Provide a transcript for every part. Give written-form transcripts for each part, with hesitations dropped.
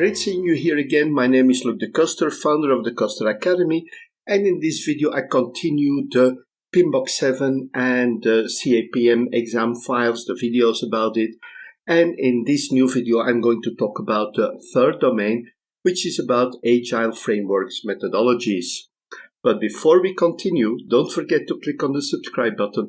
Great seeing you here again. My name is Luc de Koster, founder of the Koster Academy, and in this video I continue the PMBOK 7 and the CAPM exam files, the videos about it. And in this new video I'm going to talk about the third domain, which is about Agile frameworks methodologies. But before we continue, don't forget to click on the subscribe button,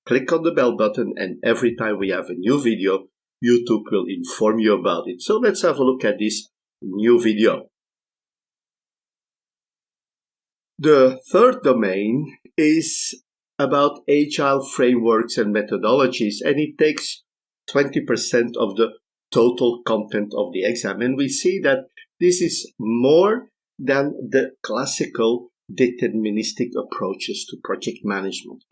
click on the bell button, and every time we have a new video, YouTube will inform you about it. So let's have a look at this new video. The third domain is about Agile frameworks and methodologies, and it takes 20% of the total content of the exam. And we see that this is more than the classical deterministic approaches to project management.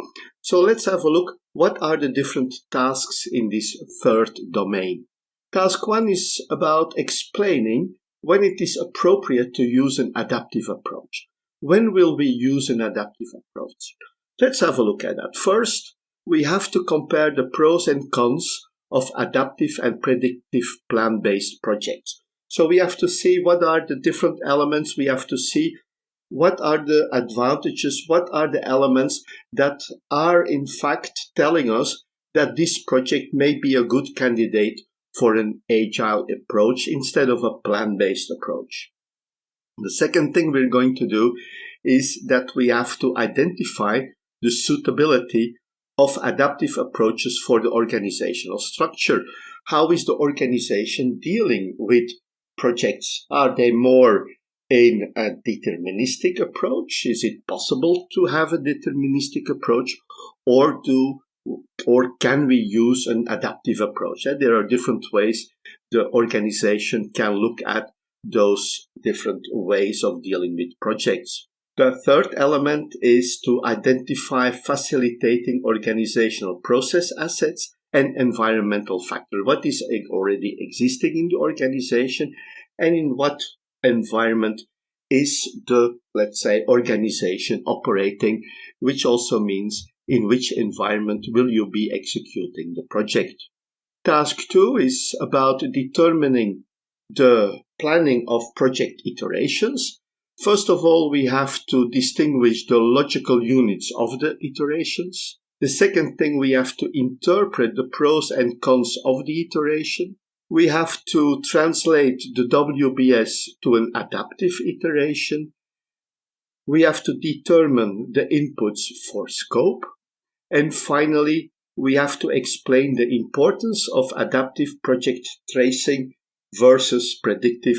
So let's have a look. What are the different tasks in this third domain? Task 1 is about explaining when it is appropriate to use an adaptive approach. When will we use an adaptive approach? Let's have a look at that. First, we have to compare the pros and cons of adaptive and predictive plan-based projects. So we have to see what are the different elements. We have to see what are the advantages, what are the elements that are in fact telling us that this project may be a good candidate for an agile approach instead of a plan-based approach. The second thing we're going to do is that we have to identify the suitability of adaptive approaches for the organizational structure. How is the organization dealing with projects? Are they more in a deterministic approach? Is it possible to have a deterministic approach, or can we use an adaptive approach? There are different ways the organization can look at those different ways of dealing with projects. The third element is to identify facilitating organizational process assets and environmental factors. What is already existing in the organization, and in what environment is the, let's say, organization operating, which also means in which environment will you be executing the project. Task 2 is about determining the planning of project iterations. First of all, we have to distinguish the logical units of the iterations. The second thing, we have to interpret the pros and cons of the iteration. We have to translate the WBS to an adaptive iteration. We have to determine the inputs for scope. And finally, we have to explain the importance of adaptive project tracing versus predictive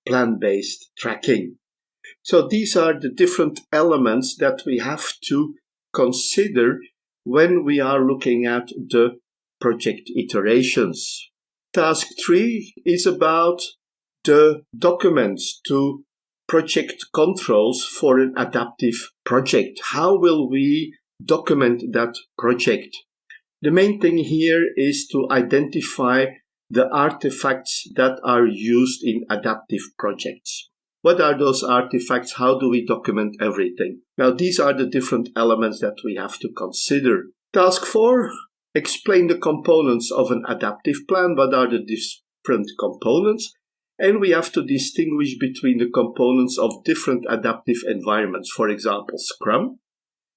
plan-based tracking. So these are the different elements that we have to consider when we are looking at the project iterations. Task 3 is about the documents to project controls for an adaptive project. How will we document that project? The main thing here is to identify the artifacts that are used in adaptive projects. What are those artifacts? How do we document everything? Now, these are the different elements that we have to consider. Task 4. Explain the components of an adaptive plan. What are the different components? And we have to distinguish between the components of different adaptive environments. For example, Scrum,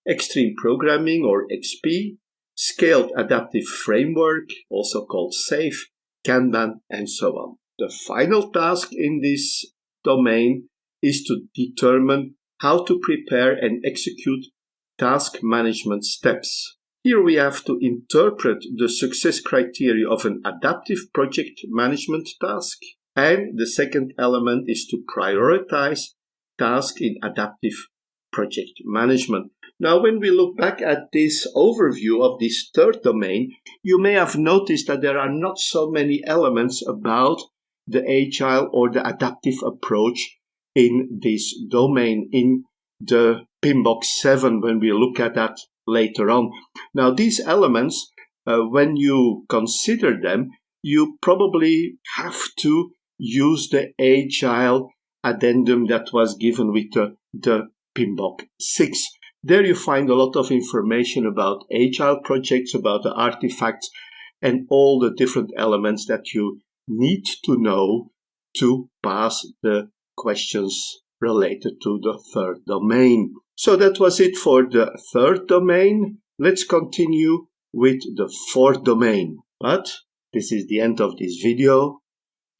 Extreme Programming or XP, Scaled Adaptive Framework, also called SAFe, Kanban, and so on. The final task in this domain is to determine how to prepare and execute task management steps. Here we have to interpret the success criteria of an adaptive project management task. And the second element is to prioritize tasks in adaptive project management. Now, when we look back at this overview of this third domain, you may have noticed that there are not so many elements about the agile or the adaptive approach in this domain, in the PMBOK 7, when we look at that later on. Now, these elements, when you consider them, you probably have to use the Agile addendum that was given with the PMBOK 6. There you find a lot of information about Agile projects, about the artifacts, and all the different elements that you need to know to pass the questions related to the third domain. So that was it for the third domain. Let's continue with the fourth domain. But this is the end of this video.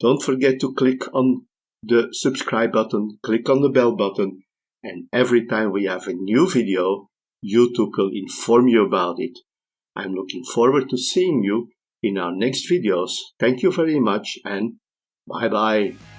Don't forget to click on the subscribe button, click on the bell button, and every time we have a new video, YouTube will inform you about it. I'm looking forward to seeing you in our next videos. Thank you very much and bye-bye.